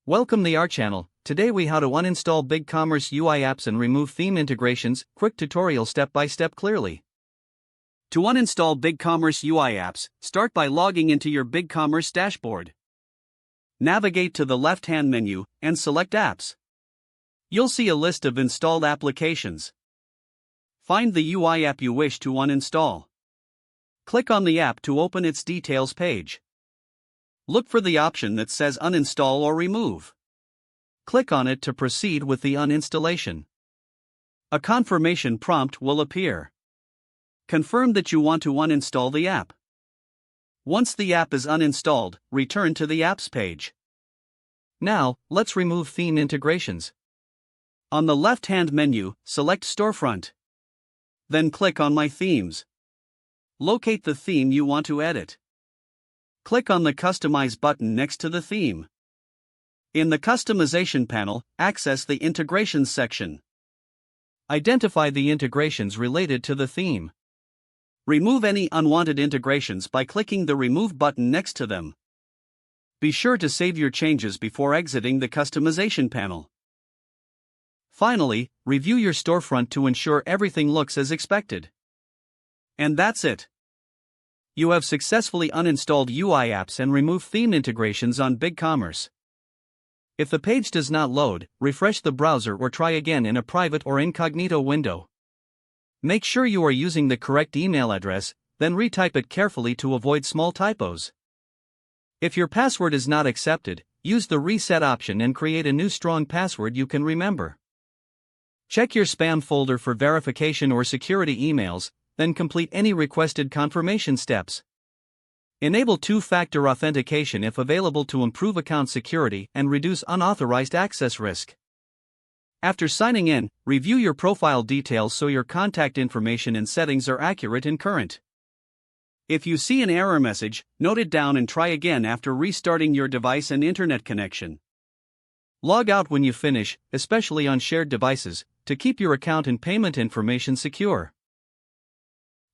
Welcome to our channel. Today we how to uninstall BigCommerce UI apps and remove theme integrations. Quick tutorial step by step clearly. To uninstall BigCommerce UI apps, start by logging into your BigCommerce dashboard. Navigate to the left-hand menu and select Apps. You'll see a list of installed applications. Find the UI app you wish to uninstall. Click on the app to open its details page. Look for the option that says Uninstall or Remove. Click on it to proceed with the uninstallation. A confirmation prompt will appear. Confirm that you want to uninstall the app. Once the app is uninstalled, return to the Apps page. Now, let's remove theme integrations. On the left-hand menu, select Storefront. Then click on My Themes. Locate the theme you want to edit. Click on the Customize button next to the theme. In the Customization panel, access the Integrations section. Identify the integrations related to the theme. Remove any unwanted integrations by clicking the Remove button next to them. Be sure to save your changes before exiting the Customization panel. Finally, review your storefront to ensure everything looks as expected. And that's it. You have successfully uninstalled UI apps and removed theme integrations on BigCommerce. If the page does not load, refresh the browser or try again in a private or incognito window. Make sure you are using the correct email address, then retype it carefully to avoid small typos. If your password is not accepted, use the reset option and create a new strong password you can remember. Check your spam folder for verification or security emails, then complete any requested confirmation steps. Enable two-factor authentication if available to improve account security and reduce unauthorized access risk. After signing in, review your profile details so your contact information and settings are accurate and current. If you see an error message, note it down and try again after restarting your device and internet connection. Log out when you finish, especially on shared devices, to keep your account and payment information secure.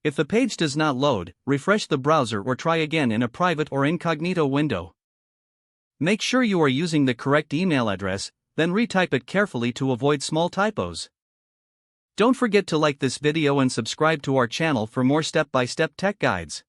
If the page does not load, refresh the browser or try again in a private or incognito window. Make sure you are using the correct email address, then retype it carefully to avoid small typos. Don't forget to like this video and subscribe to our channel for more step-by-step tech guides.